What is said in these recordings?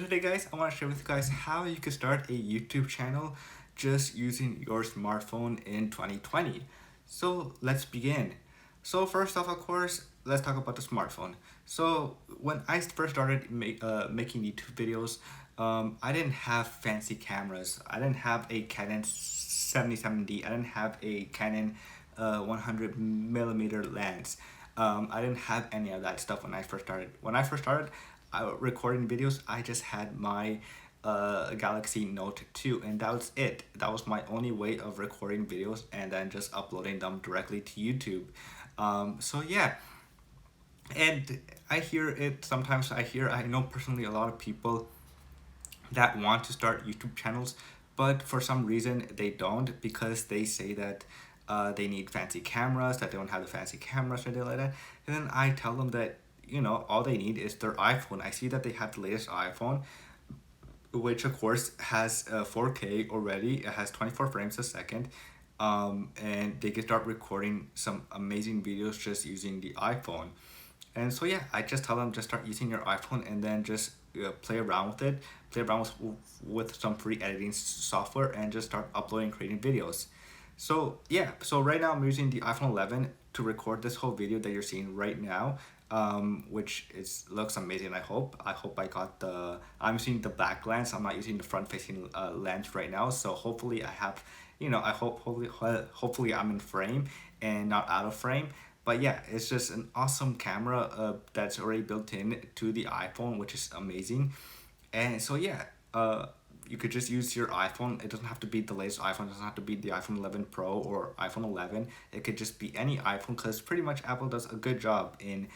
today guys, I want to share with you guys how you can start a YouTube channel just using your smartphone in 2020. So let's begin. So first off, of course, let's talk about the smartphone. So when I first started making YouTube videos, I didn't have fancy cameras. I didn't have a Canon 77D. I didn't have a Canon 100 millimeter lens. I didn't have any of that stuff when I first started. When I first started recording videos, I just had my Galaxy Note 2, and that was it. That was my only way of recording videos and then just uploading them directly to YouTube. So yeah, and I hear it sometimes. I know personally a lot of people that want to start YouTube channels, but for some reason they don't because they say that they need fancy cameras, that they don't have the fancy cameras or anything like that. And then I tell them that, all they need is their iPhone. I see that they have the latest iPhone, which of course has 4K already. It has 24 frames a second. And they can start recording some amazing videos just using the iPhone. And so yeah, I just tell them just start using your iPhone and then just play around with it, play around with some free editing software and just start uploading, creating videos. So yeah, so right now I'm using the iPhone 11 to record this whole video that you're seeing right now, which looks amazing. I hope I got I'm using the back lens. I'm not using the front facing lens right now. So hopefully I have, I hopefully I'm in frame and not out of frame. But yeah, it's just an awesome camera that's already built in to the iPhone, which is amazing. And so yeah, you could just use your iPhone. It doesn't have to be the latest iPhone. It doesn't have to be the iPhone 11 Pro or iPhone 11. It could just be any iPhone because pretty much Apple does a good job in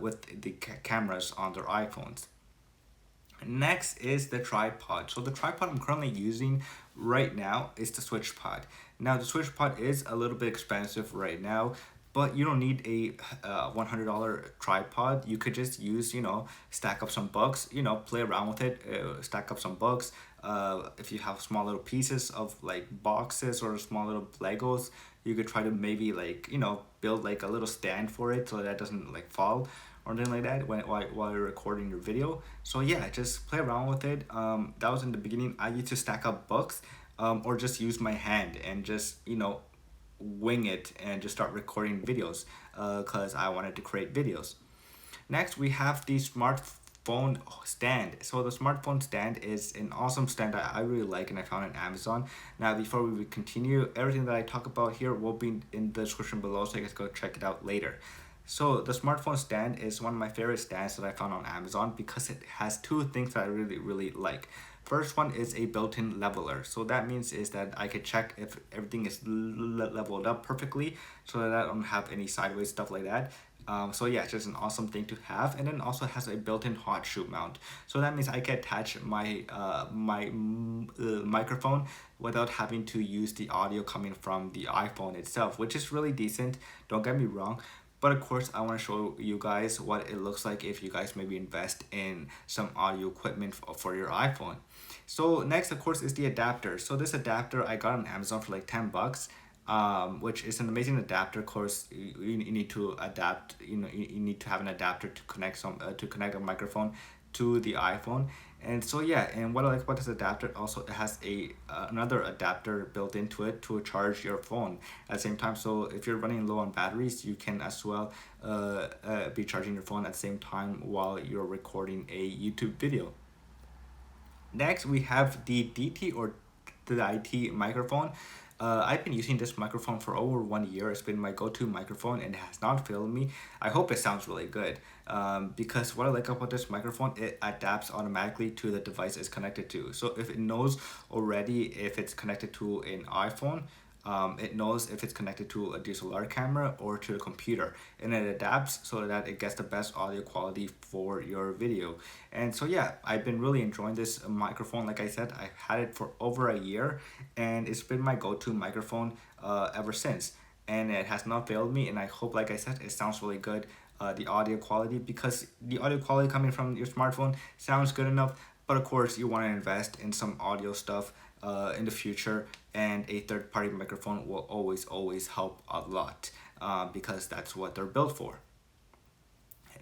with the cameras on their iPhones. Next is the tripod. So the tripod I'm currently using right now is the switchpod. Now the switchpod is a little bit expensive right now, but you don't need a $100 tripod. You could just use, stack up some books, play around with it, stack up some books. If you have small little pieces of like boxes or small little Legos, you could try to maybe like, build like a little stand for it so that it doesn't like fall or anything like that while you're recording your video. So yeah, just play around with it. That was in the beginning. I used to stack up books, or just use my hand and just wing it and just start recording videos because I wanted to create videos. Next, we have the smartphone stand. So the smartphone stand is an awesome stand that I really like and I found on Amazon. Now, before we continue, everything that I talk about here will be in the description below, so you guys go check it out later. So the smartphone stand is one of my favorite stands that I found on Amazon because it has two things that I really, really like. First one is a built-in leveler. So that means is that I could check if everything is leveled up perfectly so that I don't have any sideways stuff like that. So yeah, it's just an awesome thing to have, and then also has a built-in hot shoe mount. So that means I can attach my microphone without having to use the audio coming from the iPhone itself, which is really decent. Don't get me wrong. But of course, I want to show you guys what it looks like if you guys maybe invest in some audio equipment for your iPhone. So next, of course, is the adapter. So this adapter I got on Amazon for like 10 bucks. Which is an amazing adapter. Of course, you need to adapt. You need to have an adapter to connect a microphone to the iPhone. And so yeah, and what I like about this adapter also, it has another adapter built into it to charge your phone at the same time. So if you're running low on batteries, you can as well be charging your phone at the same time while you're recording a YouTube video. Next, we have the Deity or the Deity microphone. I've been using this microphone for over 1 year. It's been my go-to microphone and it has not failed me. I hope it sounds really good, because what I like about this microphone, it adapts automatically to the device it's connected to. So if it knows already if it's connected to an iPhone, it knows if it's connected to a DSLR camera or to a computer, and it adapts so that it gets the best audio quality for your video. And so yeah, I've been really enjoying this microphone. Like I said, I've had it for over a year and it's been my go-to microphone ever since, and it has not failed me. And I hope, like I said, it sounds really good. The audio quality, because the audio quality coming from your smartphone sounds good enough, but of course you want to invest in some audio stuff in the future, and a third-party microphone will always help a lot, because that's what they're built for.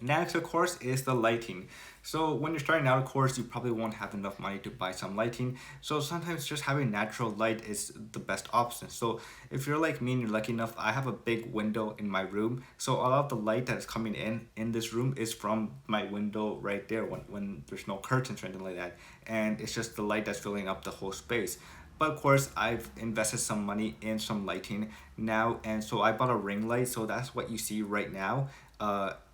Next, of course, is the lighting. So when you're starting out, of course, you probably won't have enough money to buy some lighting. So sometimes just having natural light is the best option. So if you're like me and you're lucky enough, I have a big window in my room. So a lot of the light that is coming in this room is from my window right there when there's no curtains or anything like that. And it's just the light that's filling up the whole space. But of course, I've invested some money in some lighting now, and so I bought a ring light. So that's what you see right now.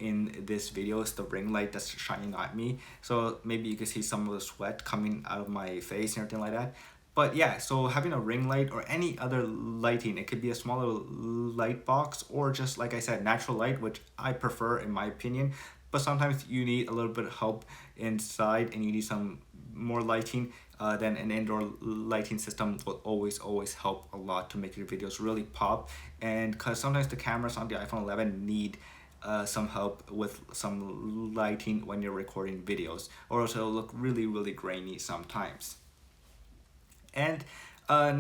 In this video is the ring light that's shining at me. So maybe you can see some of the sweat coming out of my face and everything like that. But yeah, so having a ring light or any other lighting, it could be a smaller light box or just like I said, natural light, which I prefer in my opinion. But sometimes you need a little bit of help inside and you need some more lighting. Then an indoor lighting system will always help a lot to make your videos really pop. And because sometimes the cameras on the iPhone 11 need some help with some lighting when you're recording videos, or else it'll look really grainy sometimes. And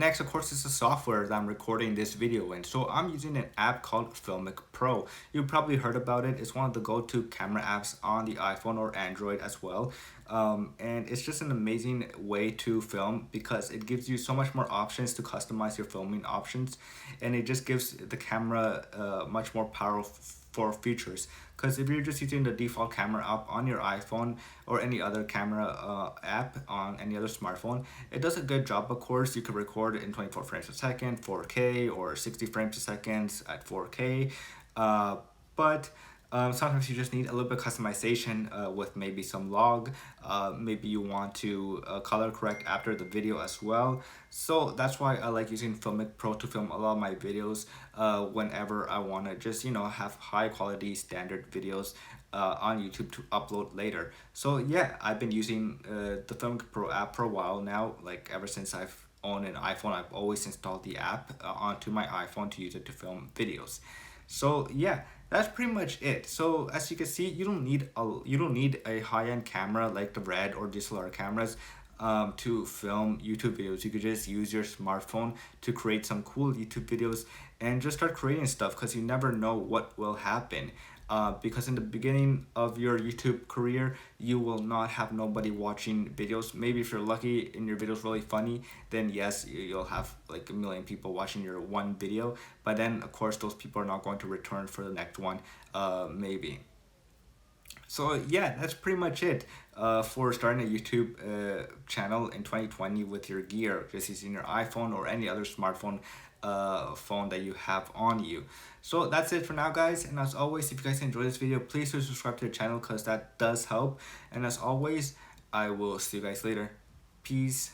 next, of course, is the software that I'm recording this video in. So I'm using an app called Filmic Pro. You've probably heard about it. It's one of the go-to camera apps on the iPhone or Android as well. And it's just an amazing way to film because it gives you so much more options to customize your filming options. And it just gives the camera much more powerful features. Because if you're just using the default camera app on your iPhone or any other camera app on any other smartphone, it does a good job. Of course, you can record in 24 frames a second, 4K, or 60 frames a second at 4K. But sometimes you just need a little bit of customization with maybe some log. Maybe you want to color correct after the video as well. So that's why I like using Filmic Pro to film a lot of my videos whenever I want to just, have high quality standard videos on YouTube to upload later. So yeah, I've been using the Filmic Pro app for a while now, like ever since I've owned an iPhone. I've always installed the app onto my iPhone to use it to film videos. So yeah, that's pretty much it. So as you can see, you don't need a high-end camera like the Red or DSLR cameras to film YouTube videos. You could just use your smartphone to create some cool YouTube videos and just start creating stuff because you never know what will happen. Because in the beginning of your YouTube career, you will not have nobody watching videos. Maybe if you're lucky and your video's really funny, then yes, you'll have like a million people watching your one video. But then, of course, those people are not going to return for the next one, maybe. So yeah, that's pretty much it for starting a YouTube channel in 2020 with your gear, just using your iPhone or any other smartphone phone that you have on you. So that's it for now, guys. And as always, if you guys enjoyed this video, please do subscribe to the channel because that does help. And as always, I will see you guys later. Peace.